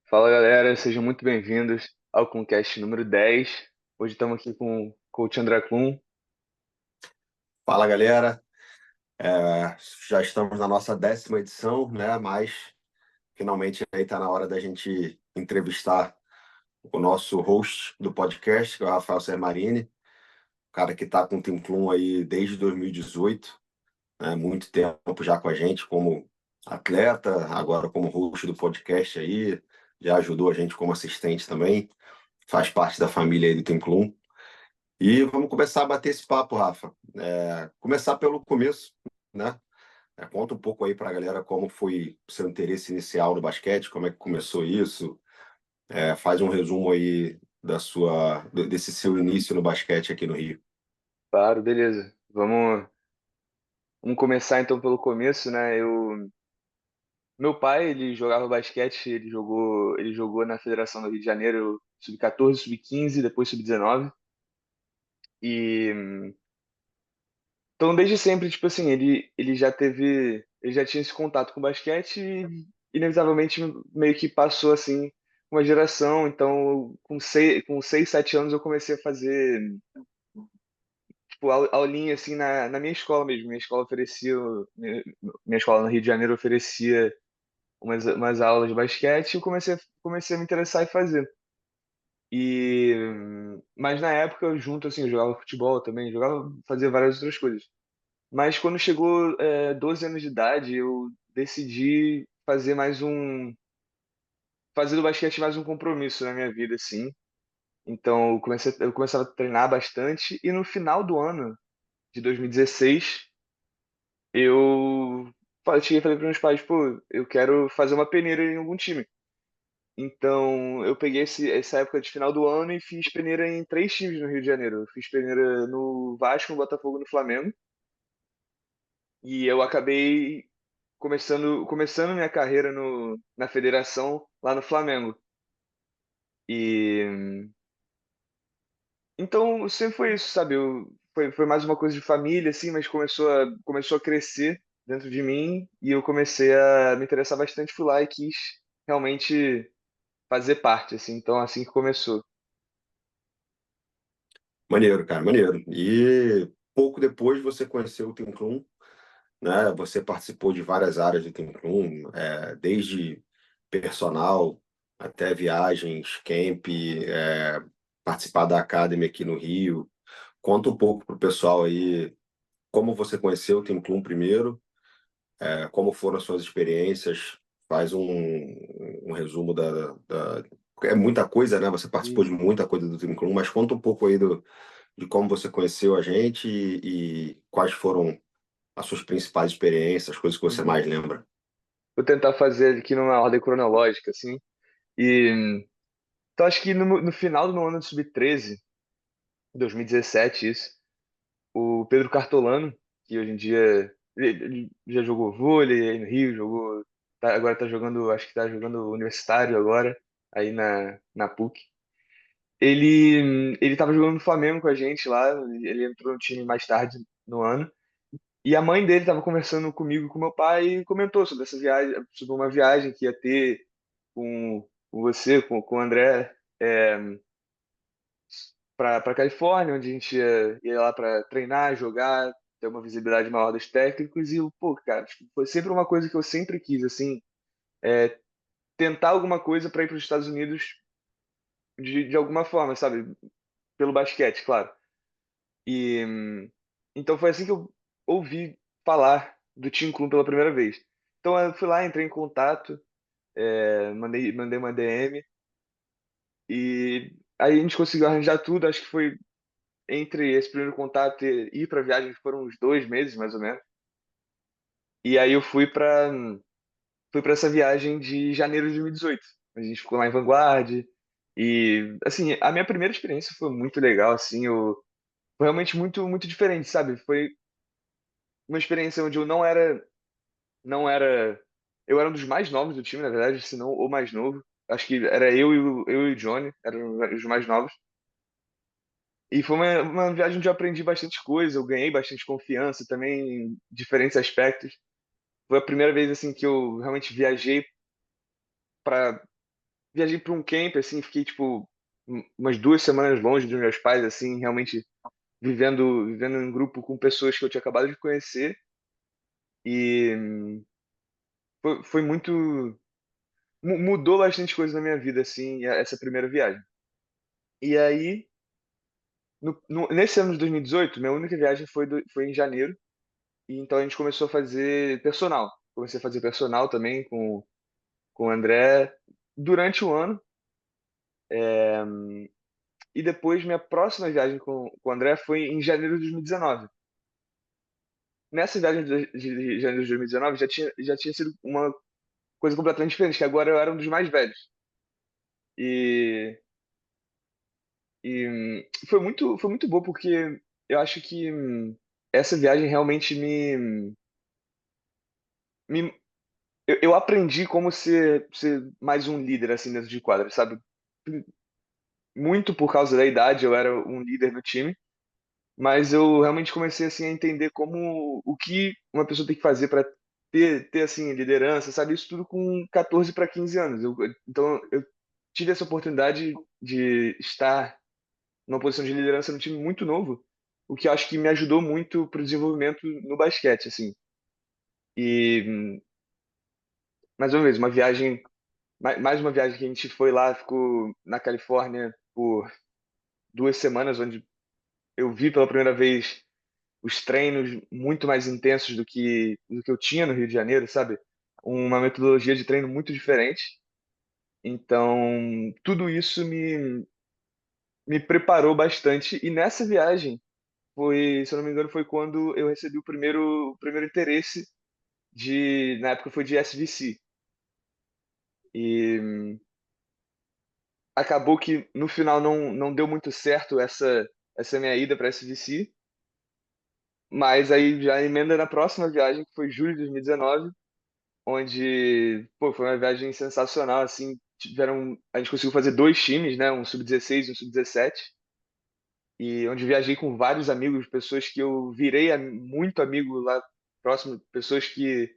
Fala galera, sejam muito bem-vindos ao Concast número 10. Hoje estamos aqui com o Coach André Klum. Fala, galera. Já estamos na nossa 10ª edição, né? Mas finalmente aí está na hora da gente entrevistar o nosso host do podcast, que é o Rafael Sermarini, cara que está com o Team Plum aí desde 2018, né? Muito tempo já com a gente como atleta, agora como host do podcast aí, já ajudou a gente como assistente também, faz parte da família aí do Team Plum. E vamos começar a bater esse papo, Rafa. Começar pelo começo, né? Conta um pouco aí para a galera como foi o seu interesse inicial no basquete, como é que começou isso. Faz um resumo aí desse seu início no basquete aqui no Rio. Claro, beleza. Vamos começar então pelo começo, né? Meu pai, ele jogava basquete, ele jogou na Federação do Rio de Janeiro sub-14, sub-15, depois sub-19. E então desde sempre, tipo assim, ele já tinha esse contato com basquete e inevitavelmente meio que passou assim uma geração. Então, com seis, 7 anos eu comecei a fazer tipo, aulinha assim na minha escola mesmo. Minha escola no Rio de Janeiro oferecia umas aulas de basquete e eu comecei a me interessar em fazer. Mas na época, junto assim, eu jogava futebol também, fazia várias outras coisas. Mas quando chegou 12 anos de idade, eu decidi fazer do basquete mais um compromisso na minha vida, assim. Então eu começava a treinar bastante e no final do ano de 2016 eu cheguei e falei para meus pais, pô, eu quero fazer uma peneira em algum time. Então, eu peguei essa época de final do ano e fiz peneira em três times no Rio de Janeiro. Eu fiz peneira no Vasco, no Botafogo e no Flamengo. E eu acabei começando minha carreira na federação lá no Flamengo. E então sempre foi isso, sabe? Foi mais uma coisa de família, assim, mas começou a crescer dentro de mim e eu comecei a me interessar bastante por lá e quis realmente fazer parte, assim. Então, assim que começou. Maneiro, cara, maneiro. E pouco depois você conheceu o Team Plum, né? Você participou de várias áreas do Team Plum, desde personal até viagens, camp, participar da Academy aqui no Rio. Conta um pouco pro pessoal aí como você conheceu o Team Plum primeiro, como foram as suas experiências, faz um resumo É muita coisa, né? Você participou de Uhum. muita coisa do Team Club, mas conta um pouco aí de como você conheceu a gente e quais foram as suas principais experiências, as coisas que você Uhum. mais lembra. Vou tentar fazer aqui numa ordem cronológica, assim. E então acho que no final do ano de sub-13, 2017, isso, o Pedro Cartolano, que hoje em dia ele já jogou vôlei aí no Rio, agora tá jogando, acho que tá jogando universitário agora, aí na PUC. Ele tava jogando no Flamengo com a gente lá, ele entrou no time mais tarde no ano. E a mãe dele estava conversando comigo, e com meu pai, e comentou sobre essa viagem, sobre uma viagem que ia ter com você, com o André, para Califórnia, onde a gente ia lá para treinar, jogar, ter uma visibilidade maior dos técnicos. E, pô, cara, tipo, foi sempre uma coisa que eu sempre quis, assim, tentar alguma coisa para ir para os Estados Unidos de alguma forma, sabe? Pelo basquete, claro. E então foi assim que eu ouvi falar do Team Club pela primeira vez. Então eu fui lá, entrei em contato, mandei uma DM e aí a gente conseguiu arranjar tudo. Acho que foi entre esse primeiro contato e ir para viagem foram uns 2 meses mais ou menos. E aí eu fui para essa viagem de janeiro de 2018. A gente ficou lá em Vanguard e assim a minha primeira experiência foi muito legal, assim, foi realmente muito muito diferente, sabe? Foi uma experiência onde eu não era. Eu era um dos mais novos do time, na verdade, se não o mais novo. Acho que era eu e o Johnny, eram os mais novos. E foi uma viagem onde eu aprendi bastante coisa, eu ganhei bastante confiança também em diferentes aspectos. Foi a primeira vez assim que eu realmente viajei para viajei para um camp, assim, fiquei, tipo, umas 2 semanas longe dos meus pais, assim, realmente vivendo em grupo com pessoas que eu tinha acabado de conhecer. E foi muito. Mudou bastante coisa na minha vida, assim, essa primeira viagem. E aí, nesse ano de 2018, minha única viagem foi em janeiro. E então a gente começou a fazer personal. Comecei a fazer personal também com o André durante o ano. E depois, minha próxima viagem com o André foi em janeiro de 2019. Nessa viagem de janeiro de 2019 já tinha sido uma coisa completamente diferente, que agora eu era um dos mais velhos. E, foi muito bom porque eu acho que essa viagem realmente me eu aprendi como ser mais um líder assim dentro de quadra, sabe? Muito por causa da idade, eu era um líder do time, mas eu realmente comecei assim a entender como o que uma pessoa tem que fazer para ter assim liderança, sabe? Isso tudo com 14 para 15 anos. Então eu tive essa oportunidade de estar numa posição de liderança no time muito novo, o que eu acho que me ajudou muito para o desenvolvimento no basquete, assim. E mais uma vez, mais uma viagem que a gente foi lá, ficou na Califórnia por 2 semanas, onde eu vi pela primeira vez os treinos muito mais intensos do que eu tinha no Rio de Janeiro, sabe? Uma metodologia de treino muito diferente. Então, tudo isso me preparou bastante. E nessa viagem, se eu não me engano, foi quando eu recebi o primeiro interesse na época foi de SVC. E acabou que no final não deu muito certo essa minha ida para SVC, mas aí já emenda na próxima viagem, que foi julho de 2019, onde, pô, foi uma viagem sensacional, assim, a gente conseguiu fazer dois times, né, um sub-16 e um sub-17, e onde viajei com vários amigos, pessoas que eu virei muito amigo lá próximo, pessoas que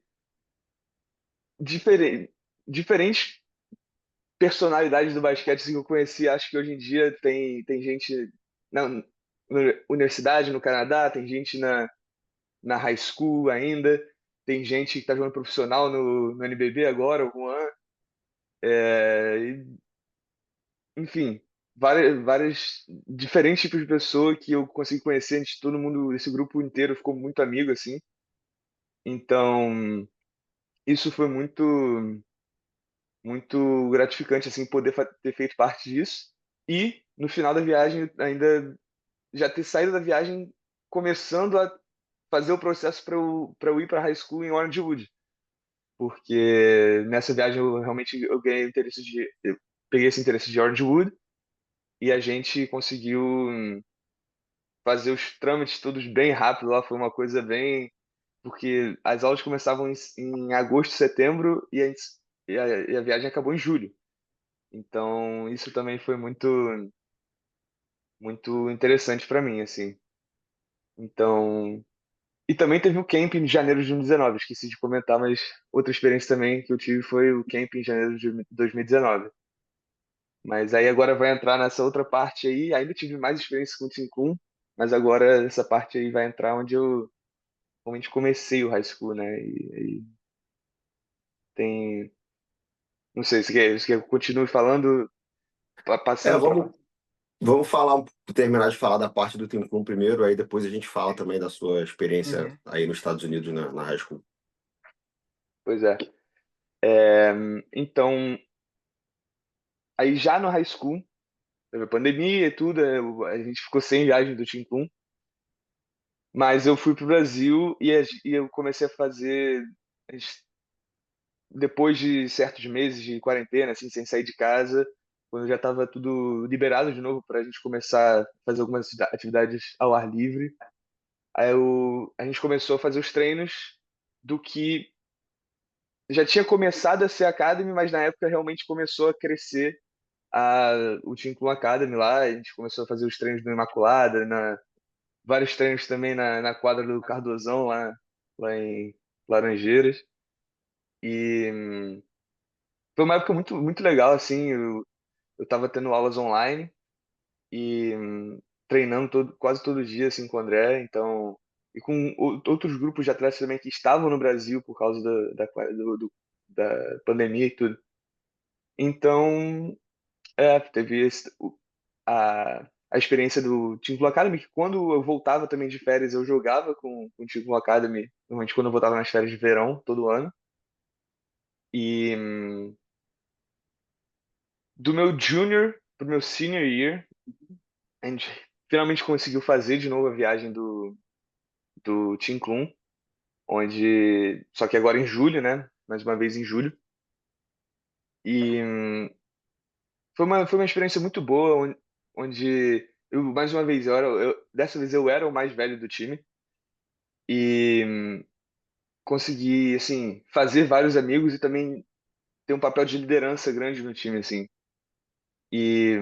diferentes personalidades do basquete assim, que eu conheci, acho que hoje em dia tem gente na universidade no Canadá, tem gente na high school ainda, tem gente que está jogando profissional no NBB agora, o Juan. Enfim, várias diferentes tipos de pessoa que eu consegui conhecer, todo mundo, esse grupo inteiro ficou muito amigo, assim. Então, isso foi muito gratificante, assim, poder ter feito parte disso. E, no final da viagem, ainda já ter saído da viagem começando a fazer o processo para eu ir para high school em Orangewood. Porque nessa viagem eu ganhei interesse eu peguei esse interesse de Orangewood e a gente conseguiu fazer os trâmites todos bem rápido lá, foi uma coisa bem, porque as aulas começavam em agosto, setembro e a viagem acabou em julho. Então, isso também foi muito muito interessante para mim, assim. Então, e também teve o camp em janeiro de 2019, esqueci de comentar, mas outra experiência também que eu tive foi o camp em janeiro de 2019. Mas aí agora vai entrar nessa outra parte aí, ainda tive mais experiência com o Team Kun, mas agora essa parte aí vai entrar onde eu realmente comecei o high school, né? E tem. Não sei, se quer que eu continue falando, É, passando para. vamos falar, terminar de falar da parte do Team Kuhn primeiro, aí depois a gente fala também da sua experiência Uhum. aí nos Estados Unidos na high school. Pois é. É, então, aí já no high school, teve a pandemia e tudo, a gente ficou sem viagem do Team Kun, mas eu fui pro Brasil e eu comecei a fazer, a gente- depois de certos meses de quarentena, assim, sem sair de casa, quando já estava tudo liberado de novo para a gente começar a fazer algumas atividades ao ar livre. A gente começou a fazer os treinos do que já tinha começado a ser Academy, mas na época realmente começou a crescer o Team Club Academy lá. A gente começou a fazer os treinos do Imaculada, vários treinos também na quadra do Cardozão, lá em Laranjeiras. E foi uma época muito, muito legal, assim, eu tava tendo aulas online e treinando quase todo dia, assim, com o André, então, e com outros grupos de atletas também que estavam no Brasil por causa da pandemia e tudo. Então, teve a experiência do Team Blue Academy, que quando eu voltava também de férias, eu jogava com o Team Blue Academy, normalmente quando eu voltava nas férias de verão, todo ano. E do meu junior pro meu senior year, a gente finalmente conseguiu fazer de novo a viagem do Team Klum, onde, só que agora em julho, né? Mais uma vez em julho. E foi uma experiência muito boa, onde eu, mais uma vez, dessa vez eu era o mais velho do time e consegui, assim, fazer vários amigos e também ter um papel de liderança grande no time, assim. E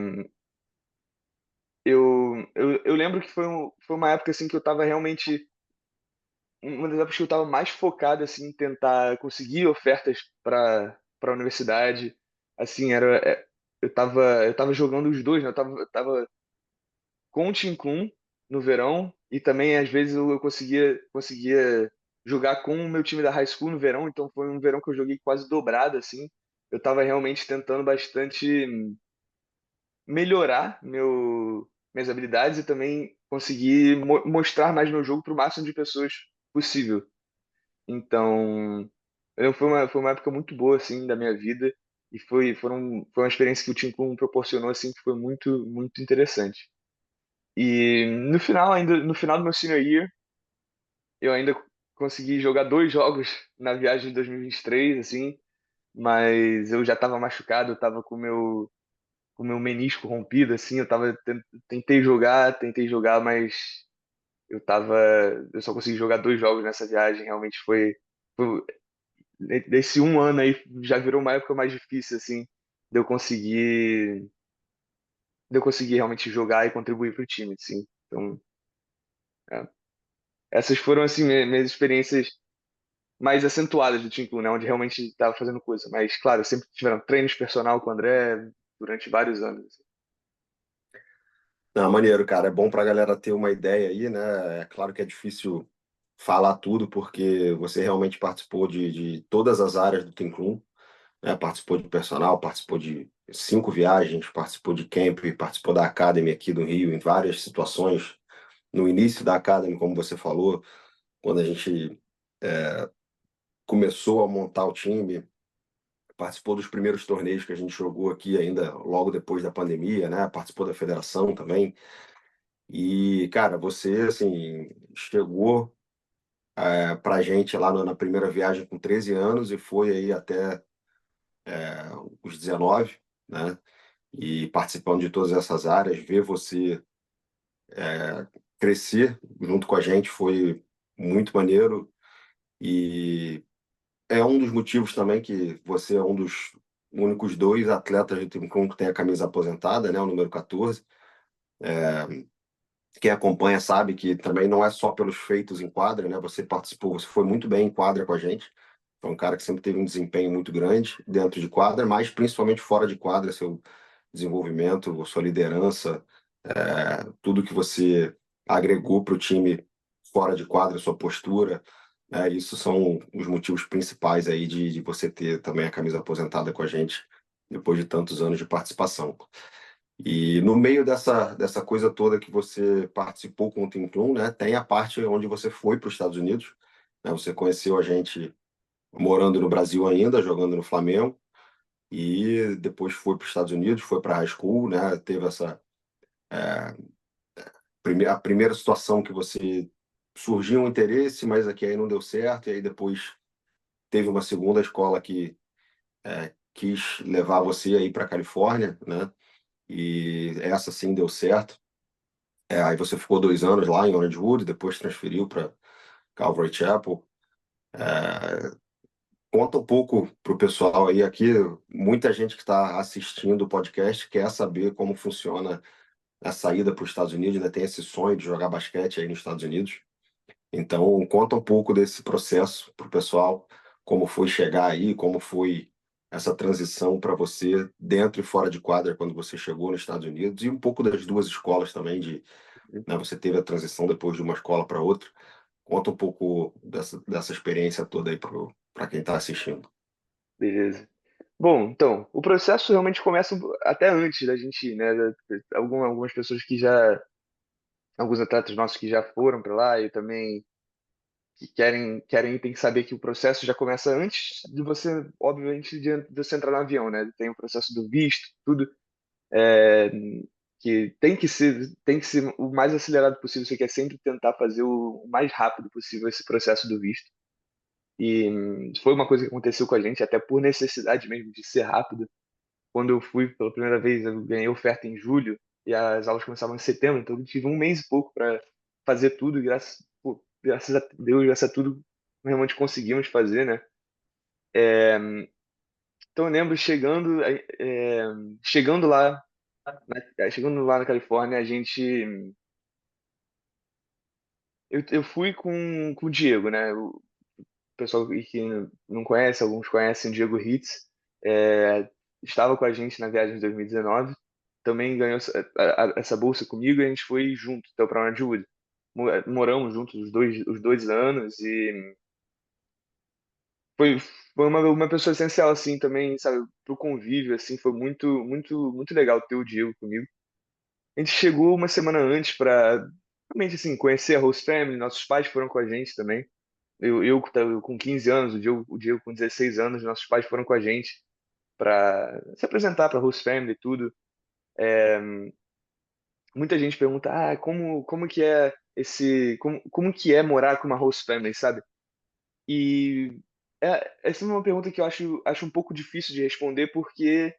eu lembro que foi uma época, assim, que eu tava realmente, uma das épocas que eu tava mais focado, assim, em tentar conseguir ofertas para a universidade. Assim, eu tava jogando os dois, né? Eu tava com o Team Kun no verão e também às vezes eu conseguia jogar com o meu time da high school no verão, então foi um verão que eu joguei quase dobrado assim. Eu estava realmente tentando bastante melhorar minhas habilidades e também conseguir mostrar mais meu jogo para o máximo de pessoas possível. Então, foi uma época muito boa assim da minha vida e foi uma experiência que o Team Kun proporcionou assim que foi muito muito interessante. E no final do meu senior year, eu ainda consegui jogar 2 jogos na viagem de 2023, assim, mas eu já estava machucado, eu estava com o meu menisco rompido, assim, tentei jogar, mas eu só consegui jogar 2 jogos nessa viagem, realmente foi desse um ano aí já virou uma época mais difícil, assim, de eu conseguir, de eu conseguir realmente jogar e contribuir para o time, assim. Então, é. Essas foram, assim, minhas experiências mais acentuadas do Team Blue, né? Onde realmente estava fazendo coisa. Mas, claro, sempre tiveram treinos personal com o André durante vários anos, assim. Não, maneiro, cara. É bom para a galera ter uma ideia aí, né? É claro que é difícil falar tudo, porque você realmente participou de todas as áreas do Team Club, né? Participou de personal, participou de 5 viagens, participou de camp, participou da Academy aqui do Rio, em várias situações. No início da Academy, como você falou, quando a gente começou a montar o time, participou dos primeiros torneios que a gente jogou aqui ainda logo depois da pandemia, né? Participou da federação também. E, cara, você, assim, chegou pra gente lá na primeira viagem com 13 anos e foi aí até os 19, né? E participando de todas essas áreas, ver você crescer junto com a gente foi muito maneiro e é um dos motivos também que você é um dos únicos 2 atletas do Team Kun que tem a camisa aposentada, né? O número 14. Quem acompanha sabe que também não é só pelos feitos em quadra, né? Você participou, você foi muito bem em quadra com a gente. Foi um cara que sempre teve um desempenho muito grande dentro de quadra, mas principalmente fora de quadra, seu desenvolvimento, sua liderança, tudo que você agregou para o time fora de quadra, sua postura, né? Isso são os motivos principais aí de você ter também a camisa aposentada com a gente depois de tantos anos de participação. E no meio dessa coisa toda que você participou com o Team Clun, né, tem a parte onde você foi para os Estados Unidos, né, você conheceu a gente morando no Brasil ainda, jogando no Flamengo, e depois foi para os Estados Unidos, foi para a high school, né, teve essa a primeira situação que você surgiu um interesse, mas aqui aí não deu certo, e aí depois teve uma segunda escola que quis levar você aí para a Califórnia, né, e essa sim deu certo. Aí você ficou 2 anos lá em Orangewood, depois transferiu para Calvary Chapel. Conta um pouco para o pessoal aí aqui. Muita gente que está assistindo o podcast quer saber como funciona a saída para os Estados Unidos, né? Tem esse sonho de jogar basquete aí nos Estados Unidos. Então, conta um pouco desse processo para o pessoal, como foi chegar aí, como foi essa transição para você dentro e fora de quadra quando você chegou nos Estados Unidos e um pouco das duas escolas também né, você teve a transição depois de uma escola para outra. Conta um pouco dessa experiência toda aí para quem está assistindo. Beleza. Bom, então, o processo realmente começa até antes da gente ir, né? Algumas pessoas que já, alguns atletas nossos que já foram para lá e também que querem ir, tem que saber que o processo já começa antes de você, obviamente, de você entrar no avião, né? Tem o processo do visto, tudo, é, que tem que ser o mais acelerado possível. Você quer sempre tentar fazer o mais rápido possível esse processo do visto. E foi uma coisa que aconteceu com a gente, até por necessidade mesmo de ser rápido. Quando eu fui pela primeira vez, eu ganhei oferta em julho e as aulas começavam em setembro, então eu tive um mês e pouco para fazer tudo, e graças a Deus, graças a tudo, realmente conseguimos fazer, né? Então eu lembro chegando lá na Califórnia, eu fui com o Diego, né? O pessoal que não conhece, alguns conhecem o Diego Hitz, estava com a gente na viagem de 2019, também ganhou essa bolsa comigo e a gente foi junto até para Wood. Moramos juntos os dois anos e foi, foi uma pessoa essencial assim também, sabe, pro convívio assim, foi muito muito muito legal ter o Diego comigo. A gente chegou uma semana antes para realmente assim conhecer a host family, nossos pais foram com a gente também. Eu com 15 anos, o Diego com 16 anos, nossos pais foram com a gente para se apresentar para a host family e tudo. Muita gente pergunta, como que é como que é morar com uma host family, sabe? E essa é uma pergunta que eu acho um pouco difícil de responder porque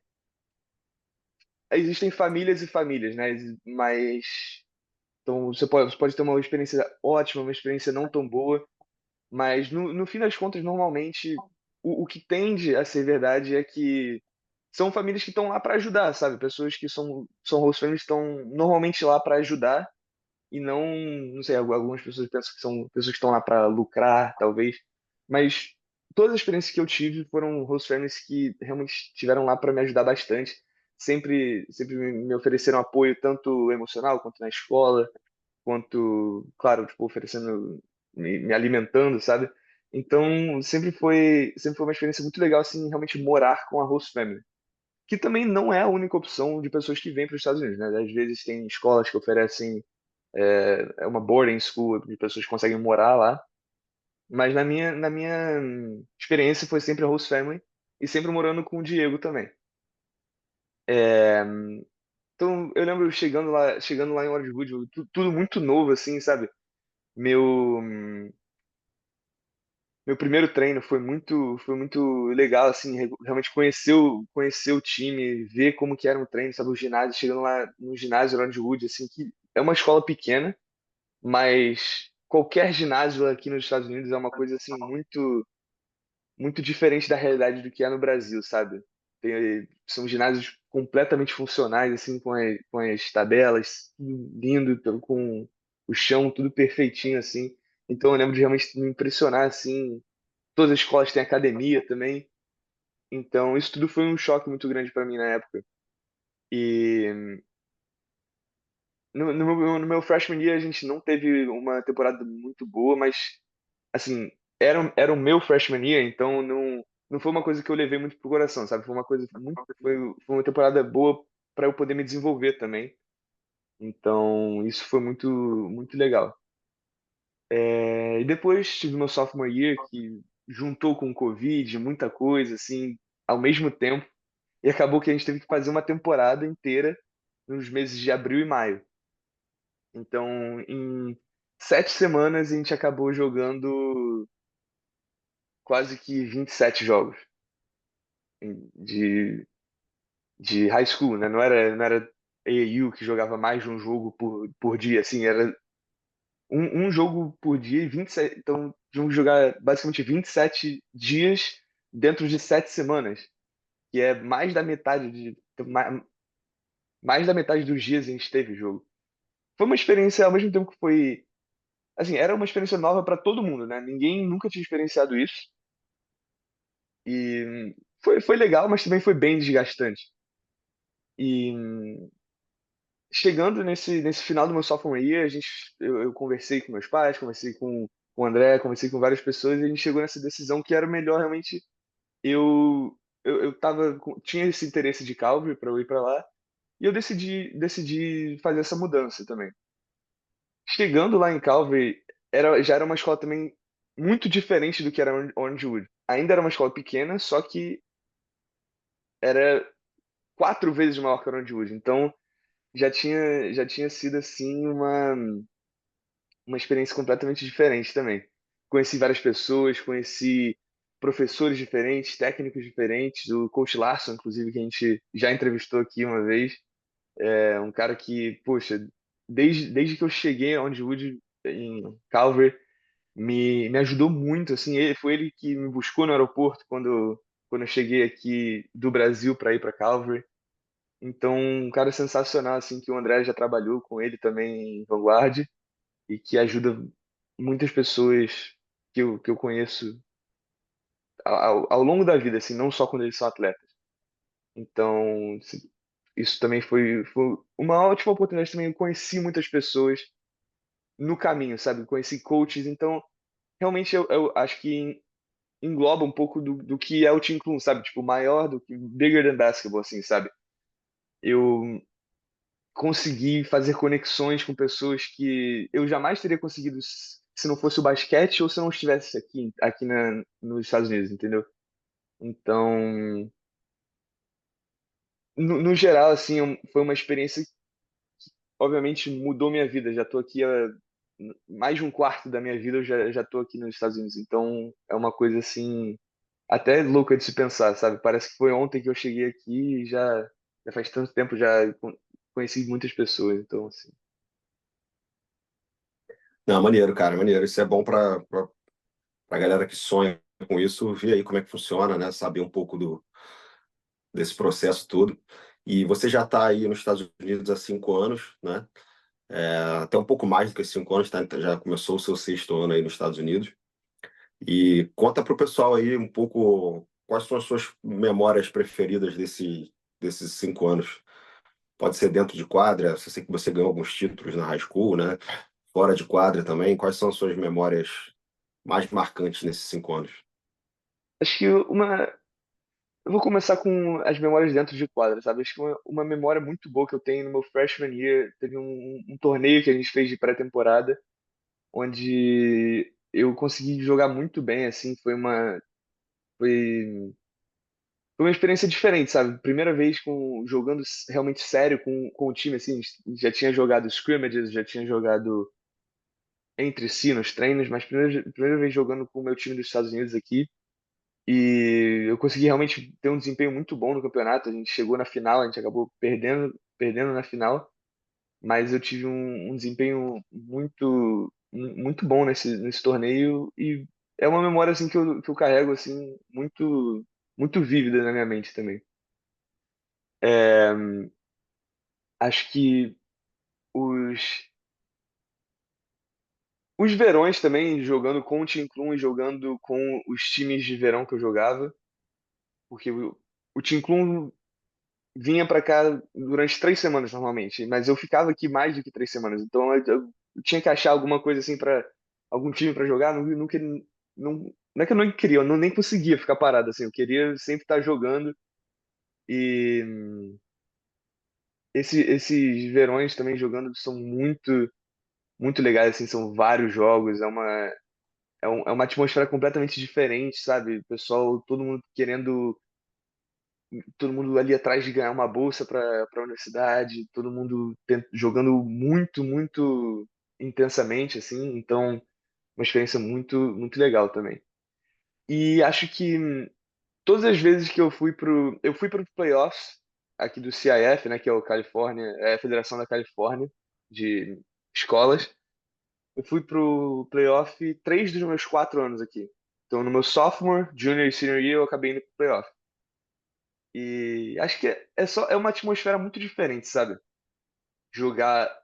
existem famílias e famílias, né? Mas então você pode ter uma experiência ótima, uma experiência não tão boa. Mas no fim das contas, normalmente, o que tende a ser verdade é que são famílias que estão lá para ajudar, sabe? Pessoas que são host families estão normalmente lá para ajudar e não sei, algumas pessoas pensam que são pessoas que estão lá para lucrar, talvez. Mas todas as experiências que eu tive foram host families que realmente estiveram lá para me ajudar bastante. Sempre me ofereceram apoio, tanto emocional quanto na escola quanto, claro, tipo, oferecendo, me alimentando, sabe? Então, sempre foi uma experiência muito legal, assim, realmente morar com a host family. Que também não é a única opção de pessoas que vêm para os Estados Unidos, né? Às vezes tem escolas que oferecem uma boarding school, de pessoas que conseguem morar lá. Mas na minha experiência foi sempre a host family e sempre morando com o Diego também. É, então, eu lembro chegando lá em Orange Wood, tudo muito novo, assim, sabe? Meu, meu primeiro treino foi muito legal, assim, realmente conhecer o time, ver como que era um treino, sabe, o ginásio, chegando lá no ginásio Orange Wood, assim, que é uma escola pequena, mas qualquer ginásio aqui nos Estados Unidos é uma coisa, assim, muito, muito diferente da realidade do que é no Brasil, sabe? São ginásios completamente funcionais, assim, com as tabelas, tudo lindo, com o chão tudo perfeitinho, assim. Então eu lembro de realmente me impressionar, assim. Todas as escolas têm academia também. Então isso tudo foi um choque muito grande para mim na época. E no meu freshman year a gente não teve uma temporada muito boa, mas assim, era o meu freshman year, então não foi uma coisa que eu levei muito pro coração, sabe? Foi uma coisa muito, foi uma temporada boa para eu poder me desenvolver também. Então, isso foi muito, muito legal. E depois tive meu sophomore year, que juntou com o Covid, muita coisa, assim, ao mesmo tempo, e acabou que a gente teve que fazer uma temporada inteira nos meses de abril e maio. Então, em 7 semanas, a gente acabou jogando quase que 27 jogos de, de high school, né? Não era AAU que jogava mais de um jogo por dia, assim, era um jogo por dia e 27. Então, vamos jogar basicamente 27 dias dentro de 7 semanas, que é mais da metade dos dias a gente teve jogo. Foi uma experiência, ao mesmo tempo que foi. Assim, era uma experiência nova para todo mundo, né? Ninguém nunca tinha experienciado isso. E foi legal, mas também foi bem desgastante. E chegando nesse final do meu sophomore year, eu conversei com meus pais, conversei com o André, conversei com várias pessoas e a gente chegou nessa decisão que era melhor realmente eu tinha esse interesse de Calvary para eu ir para lá e eu decidi fazer essa mudança também. Chegando lá em Calvary, já era uma escola também muito diferente do que era Orange Wood. Ainda era uma escola pequena, só que era 4 vezes maior que Orange Wood. Então já tinha sido assim uma experiência completamente diferente também. Conheci várias pessoas, conheci professores diferentes, técnicos diferentes, o Coach Larson, inclusive, que a gente já entrevistou aqui uma vez. É um cara que, poxa, desde que eu cheguei a Wood em Calvary, me ajudou muito, assim, foi ele que me buscou no aeroporto quando eu cheguei aqui do Brasil para ir para Calvary. Então, um cara sensacional, assim, que o André já trabalhou com ele também em Vanguard e que ajuda muitas pessoas que eu conheço ao longo da vida, assim, não só quando eles são atletas. Então, isso também foi uma ótima oportunidade também. Eu conheci muitas pessoas no caminho, sabe? Conheci coaches, então realmente eu acho que engloba um pouco do que é o Team Clun, sabe? Tipo, maior do que bigger than basketball, assim, sabe? Eu consegui fazer conexões com pessoas que eu jamais teria conseguido se não fosse o basquete ou se eu não estivesse aqui nos Estados Unidos, entendeu? Então, no geral, assim, foi uma experiência que, obviamente, mudou minha vida. Já estou aqui há mais de um quarto da minha vida, eu já estou aqui nos Estados Unidos. Então, é uma coisa, assim, até louca de se pensar, sabe? Parece que foi ontem que eu cheguei aqui e já faz tanto tempo, já conheci muitas pessoas. Então, assim, Não, maneiro, cara, maneiro. Isso é bom para galera que sonha com isso, ver aí como é que funciona, né? Saber um pouco desse processo todo. E você já está aí nos Estados Unidos há 5 anos, né? Até um pouco mais do que 5 anos, tá? Então, já começou o seu sexto ano aí nos Estados Unidos. E conta para o pessoal aí um pouco quais são as suas memórias preferidas desses 5 anos. Pode ser dentro de quadra, eu sei que você ganhou alguns títulos na high school, né? Fora de quadra também. Quais são as suas memórias mais marcantes nesses 5 anos? acho que eu vou começar com as memórias dentro de quadra, sabe? Acho que uma memória muito boa que eu tenho no meu freshman year, teve um torneio que a gente fez de pré-temporada, onde eu consegui jogar muito bem, assim, foi, foi uma experiência diferente, sabe? Primeira vez jogando realmente sério com o time, assim, já tinha jogado scrimmages, já tinha jogado entre si nos treinos, mas primeira vez jogando com o meu time dos Estados Unidos aqui, e eu consegui realmente ter um desempenho muito bom no campeonato. A gente chegou na final, a gente acabou perdendo na final, mas eu tive um desempenho muito bom nesse torneio e é uma memória assim que eu carrego assim muito vívida na minha mente também. É, acho que os os verões também jogando com o Team Clun e jogando com os times de verão que eu jogava, porque o Team Clun vinha para cá durante 3 semanas normalmente, mas eu ficava aqui mais do que 3 semanas, então eu tinha que achar alguma coisa assim para algum time para jogar, não é que eu não queria, eu nem conseguia ficar parado assim, eu queria sempre estar jogando e esses verões também jogando são muito legais assim, são vários jogos, é uma atmosfera completamente diferente, sabe? O pessoal, todo mundo ali atrás de ganhar uma bolsa para a universidade, todo mundo jogando muito intensamente, assim, então uma experiência muito legal também. E acho que todas as vezes que eu fui para os playoffs aqui do CIF, né, que é o Califórnia, é a Federação da Califórnia de escolas. Eu fui pro playoff 3 dos meus 4 anos aqui. Então, no meu sophomore, junior e senior year, eu acabei indo pro playoff. E acho que é uma atmosfera muito diferente, sabe? Jogar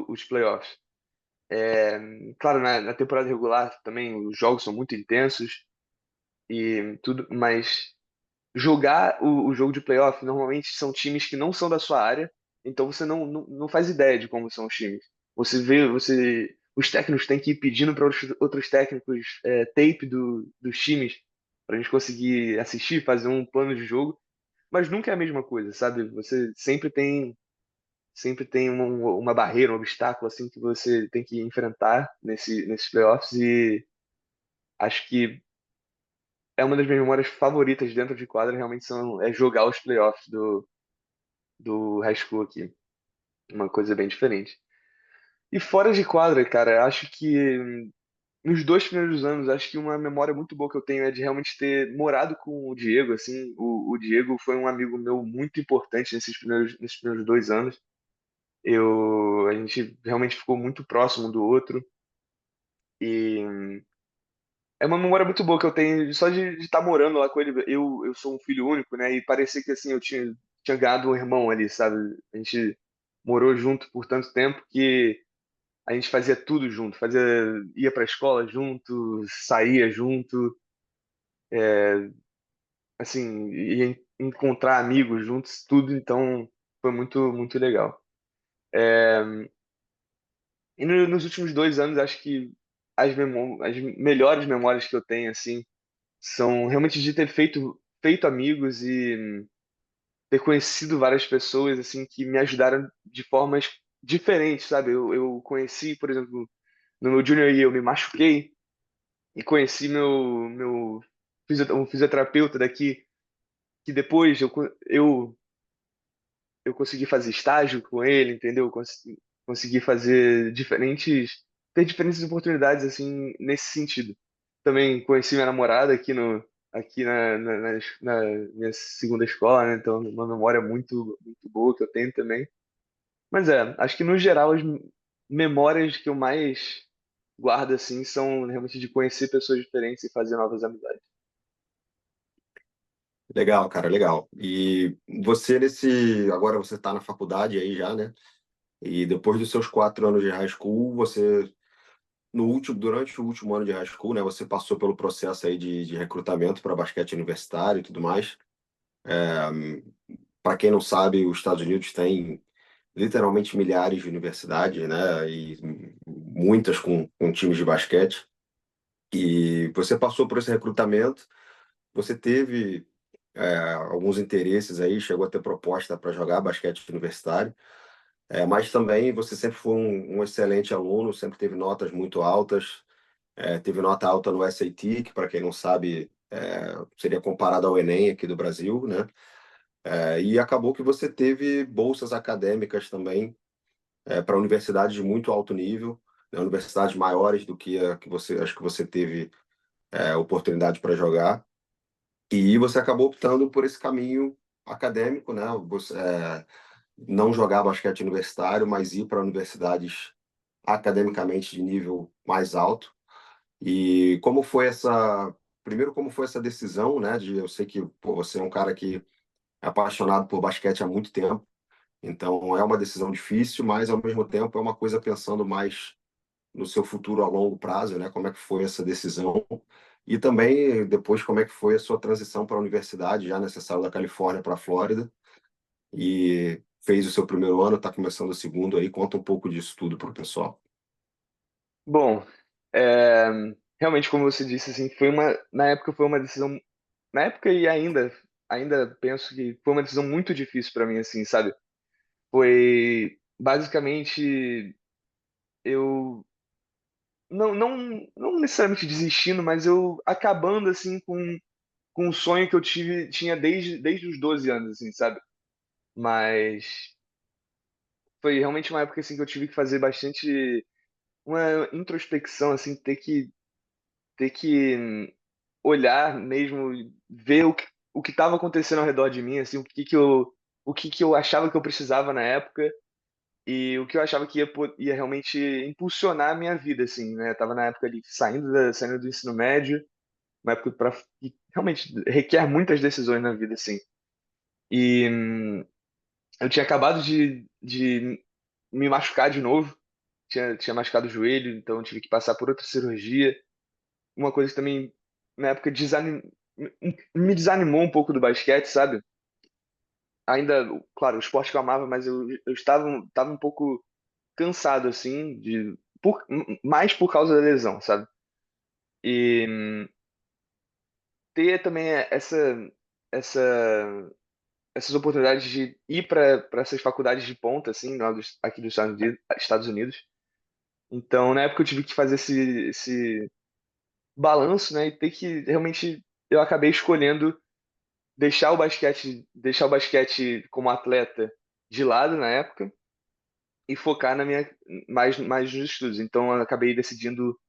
os playoffs. Claro, na temporada regular também os jogos são muito intensos e tudo, mas jogar o jogo de playoff normalmente são times que não são da sua área, então você não faz ideia de como são os times. Os técnicos têm que ir pedindo para outros técnicos tape dos times para a gente conseguir assistir, fazer um plano de jogo, mas nunca é a mesma coisa, sabe? Você sempre tem uma barreira, um obstáculo assim que você tem que enfrentar nesses playoffs e acho que é uma das minhas memórias favoritas dentro de quadra, realmente é jogar os playoffs do high school aqui. Uma coisa bem diferente. E fora de quadra, cara, acho que nos 2 primeiros anos, acho que uma memória muito boa que eu tenho é de realmente ter morado com o Diego, assim. O Diego foi um amigo meu muito importante nesses primeiros 2 anos. A gente realmente ficou muito próximo um do outro. E é uma memória muito boa que eu tenho só de estar morando lá com ele. Eu sou um filho único, né? E parecia que assim, tinha ganhado um irmão ali, sabe? A gente morou junto por tanto tempo que a gente fazia tudo junto, ia pra escola junto, saía junto, assim, ia encontrar amigos juntos, tudo, então foi muito, muito legal. E nos últimos 2 anos, acho que as melhores memórias que eu tenho, assim, são realmente de ter feito amigos e ter conhecido várias pessoas, assim, que me ajudaram de formas diferentes, sabe? Eu conheci, por exemplo, no meu junior year eu me machuquei, e conheci um fisioterapeuta daqui, que depois eu consegui fazer estágio com ele, entendeu? Consegui ter diferentes oportunidades, assim, nesse sentido. Também conheci minha namorada aqui na minha segunda escola, né? Então, uma memória muito, muito boa que eu tenho também. Mas acho que no geral as memórias que eu mais guardo, assim, são realmente de conhecer pessoas diferentes e fazer novas amizades. Legal, cara, legal. E você agora você está na faculdade aí já, né? E depois dos seus 4 anos de high school, você durante o último ano de high school, né? Você passou pelo processo aí de recrutamento para basquete universitário e tudo mais. Para quem não sabe, os Estados Unidos têm literalmente milhares de universidades, né? E muitas com times de basquete. E você passou por esse recrutamento, você teve alguns interesses aí, chegou a ter proposta para jogar basquete universitário, mas também você sempre foi um excelente aluno, sempre teve notas muito altas, teve nota alta no SAT, que para quem não sabe seria comparado ao Enem aqui do Brasil, né? E acabou que você teve bolsas acadêmicas também para universidades de muito alto nível, né? Universidades maiores do que a que você acho que você teve oportunidade para jogar. E você acabou optando por esse caminho acadêmico, né? Você, não jogar basquete universitário, mas ir para universidades academicamente de nível mais alto. E como foi primeiro, como foi essa decisão, né? Eu sei que pô, você é um cara que é apaixonado por basquete há muito tempo, então é uma decisão difícil, mas ao mesmo tempo é uma coisa pensando mais no seu futuro a longo prazo, né? Como é que foi essa decisão? E também depois como é que foi a sua transição para a universidade, já necessário da Califórnia para a Flórida, e fez o seu primeiro ano, está começando o segundo aí, conta um pouco disso tudo para o pessoal. Bom, é, realmente, como você disse, assim, na época foi uma decisão, na época e ainda penso que foi uma decisão muito difícil para mim, assim, sabe? Foi basicamente eu não necessariamente desistindo, mas eu acabando assim com um sonho que tinha desde os 12 anos, assim, sabe? Mas foi realmente uma época assim que eu tive que fazer bastante uma introspecção, assim, ter que olhar mesmo, ver o que estava acontecendo ao redor de mim, assim, o que que eu achava que eu precisava na época e o que eu achava que ia realmente impulsionar a minha vida, assim, né? Eu tava na época ali saindo do ensino médio, uma época que realmente requer muitas decisões na vida, assim. E eu tinha acabado de me machucar de novo, tinha machucado o joelho, então eu tive que passar por outra cirurgia. Uma coisa que também, na época, me desanimou um pouco do basquete, sabe? Ainda, claro, o esporte que eu amava, mas eu estava um pouco cansado, assim, mais por causa da lesão, sabe? E ter também essa, essas oportunidades de ir para essas faculdades de ponta, assim, aqui dos Estados Unidos. Então, na época eu tive que fazer esse balanço, né? E ter que realmente eu acabei escolhendo deixar o basquete como atleta de lado na época e focar mais nos estudos. Então, eu acabei decidindo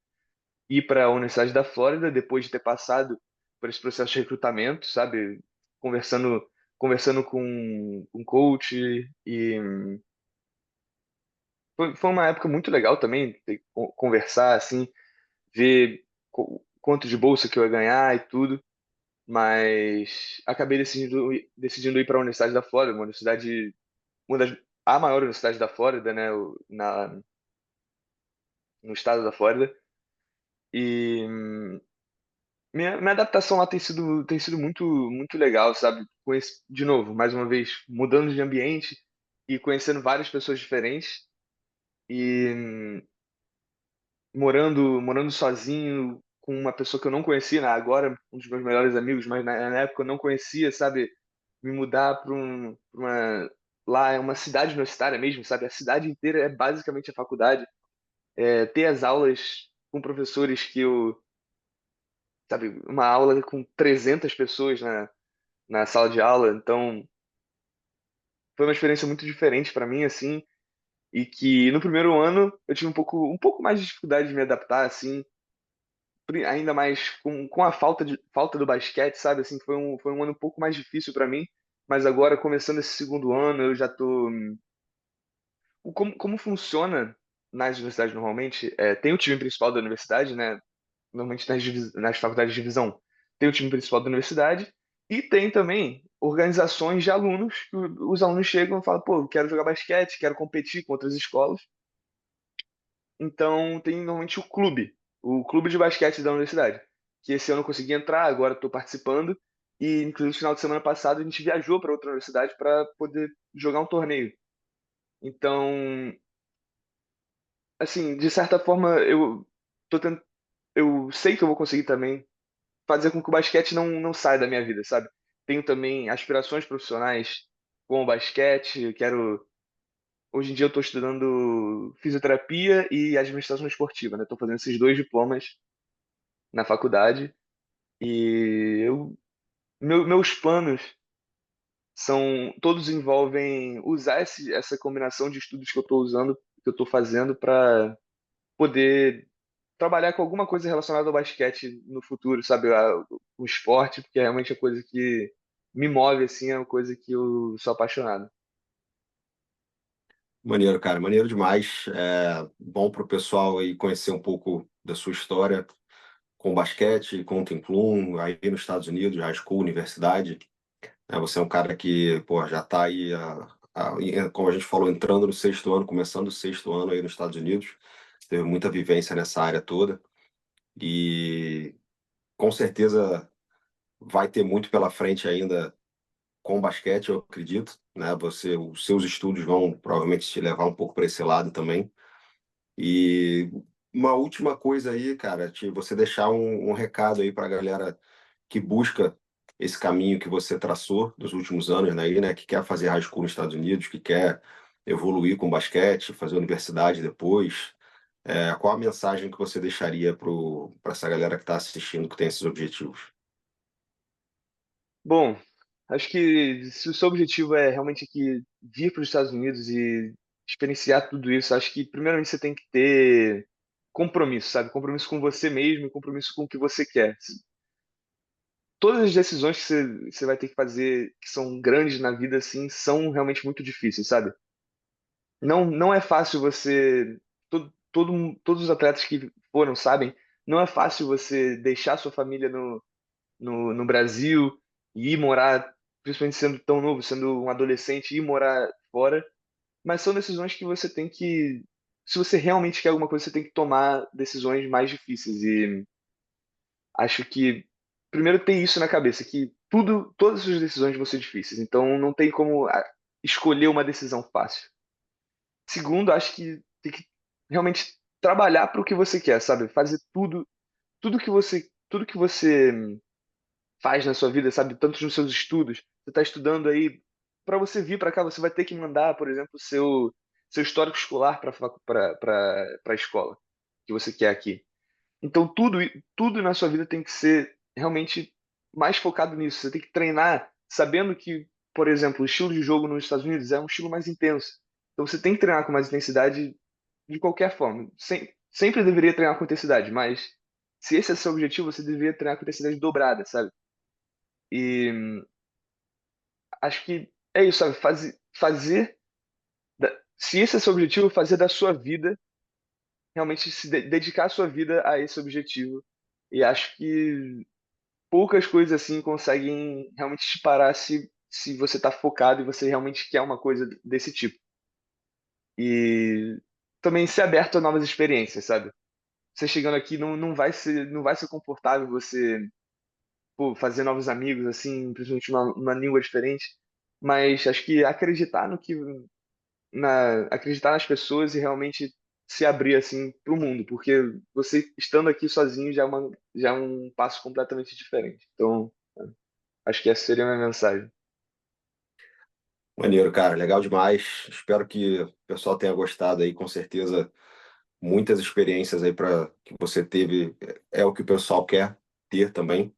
ir para a Universidade da Flórida depois de ter passado por esse processo de recrutamento, sabe? Conversando, conversando com um coach e foi uma época muito legal também conversar assim, ver quanto de bolsa que eu ia ganhar e tudo, mas acabei decidindo ir para a Universidade da Flórida, uma das a maior universidade da Flórida, né, no estado da Flórida. E minha adaptação lá tem sido muito legal, sabe? De novo, mais uma vez, mudando de ambiente e conhecendo várias pessoas diferentes e morando sozinho com uma pessoa que eu não conhecia, né? Agora um dos meus melhores amigos, mas na época eu não conhecia, sabe? Me mudar pra lá é uma cidade universitária mesmo, sabe? A cidade inteira é basicamente a faculdade. Ter as aulas com professores sabe, uma aula com 300 pessoas na sala de aula, então foi uma experiência muito diferente para mim, assim, e que no primeiro ano eu tive um pouco mais de dificuldade de me adaptar, assim, ainda mais com a falta do basquete, sabe, assim, foi um ano um pouco mais difícil para mim, mas agora, começando esse segundo ano, eu já tô... Como funciona nas universidades normalmente, tem o time principal da universidade, né, normalmente nas faculdades de divisão, tem o time principal da universidade e tem também organizações de alunos que os alunos chegam e falam, pô, eu quero jogar basquete, quero competir com outras escolas. Então tem normalmente o clube de basquete da universidade, que esse ano eu consegui entrar, agora estou participando e inclusive no final de semana passado a gente viajou para outra universidade para poder jogar um torneio. Então, assim, de certa forma tô tent... eu sei que eu vou conseguir também fazer com que o basquete não saia da minha vida, sabe? Tenho também aspirações profissionais com o basquete. Hoje em dia eu estou estudando fisioterapia e administração esportiva, né? Estou fazendo esses dois diplomas na faculdade e meus planos todos envolvem usar essa combinação de estudos que eu estou usando, que eu estou fazendo para poder trabalhar com alguma coisa relacionada ao basquete no futuro, sabe? O esporte, porque é realmente a coisa que me move, assim, é uma coisa que eu sou apaixonado. Maneiro, cara, maneiro demais. É bom para o pessoal aí conhecer um pouco da sua história com basquete, com o Tim Plum, aí nos Estados Unidos, high school, universidade. Você é um cara que, pô, já está aí, como a gente falou, entrando no sexto ano, começando o sexto ano aí nos Estados Unidos. Teve muita vivência nessa área toda e com certeza vai ter muito pela frente ainda com basquete, eu acredito, né? Os seus estudos vão provavelmente te levar um pouco para esse lado também. E uma última coisa aí, cara, você deixar um recado aí para a galera que busca esse caminho que você traçou nos últimos anos, né, aí, né, que quer fazer high school nos Estados Unidos, que quer evoluir com basquete, fazer universidade depois. Qual a mensagem que você deixaria para essa galera que está assistindo, que tem esses objetivos? Bom, acho que se o seu objetivo é realmente aqui vir para os Estados Unidos e experienciar tudo isso, acho que primeiramente você tem que ter compromisso, sabe? Compromisso com você mesmo e compromisso com o que você quer. Todas as decisões que você vai ter que fazer, que são grandes na vida, assim, são realmente muito difíceis, sabe? Não é fácil todos os atletas que foram sabem, não é fácil você deixar sua família no Brasil e ir morar, principalmente sendo tão novo, sendo um adolescente, ir morar fora, mas são decisões que você tem que, se você realmente quer alguma coisa, você tem que tomar decisões mais difíceis e acho que primeiro ter isso na cabeça, que todas as suas decisões vão ser difíceis, então não tem como escolher uma decisão fácil. Segundo, acho que tem que realmente trabalhar para o que você quer, sabe? Fazer tudo que você faz na sua vida, sabe? Tanto nos seus estudos, você está estudando aí, para você vir para cá, você vai ter que mandar, por exemplo, seu histórico escolar para a escola que você quer aqui. Então tudo na sua vida tem que ser realmente mais focado nisso. Você tem que treinar sabendo que, por exemplo, o estilo de jogo nos Estados Unidos é um estilo mais intenso. Então você tem que treinar com mais intensidade de qualquer forma. Sempre deveria treinar com intensidade, mas se esse é seu objetivo, você deveria treinar com intensidade dobrada, sabe? E acho que é isso, sabe? Se esse é seu objetivo, fazer da sua vida, realmente dedicar a sua vida a esse objetivo. E acho que poucas coisas assim conseguem realmente te parar se você está focado e você realmente quer uma coisa desse tipo. E também ser aberto a novas experiências, sabe? Você chegando aqui não vai ser confortável você, pô, fazer novos amigos assim, principalmente numa língua diferente, mas acho que acreditar nas pessoas e realmente se abrir assim para o mundo, porque você estando aqui sozinho já é um passo completamente diferente. Então, acho que essa seria a minha mensagem. Maneiro, cara, legal demais. Espero que o pessoal tenha gostado aí, com certeza. Muitas experiências aí para que você teve é o que o pessoal quer ter também,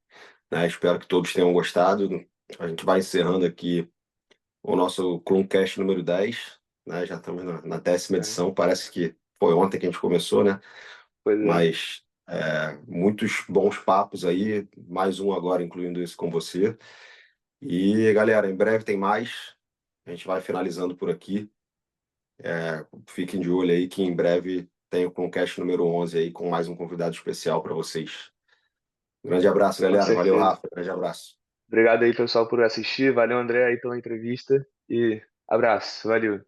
né? Espero que todos tenham gostado. A gente vai encerrando aqui o nosso Cloncast número 10, né? Já estamos na 10ª É, edição. Parece que foi ontem que a gente começou, né? pois é. Mas muitos bons papos aí, mais um agora, incluindo esse com você. E, galera, em breve tem mais. A gente vai finalizando por aqui. Fiquem de olho aí que em breve tem o Concast número 11 aí com mais um convidado especial para vocês. Grande abraço, Com galera. Valeu, certeza. Rafa. Grande abraço. Obrigado aí, pessoal, por assistir. Valeu, André, aí pela entrevista. E abraço. Valeu.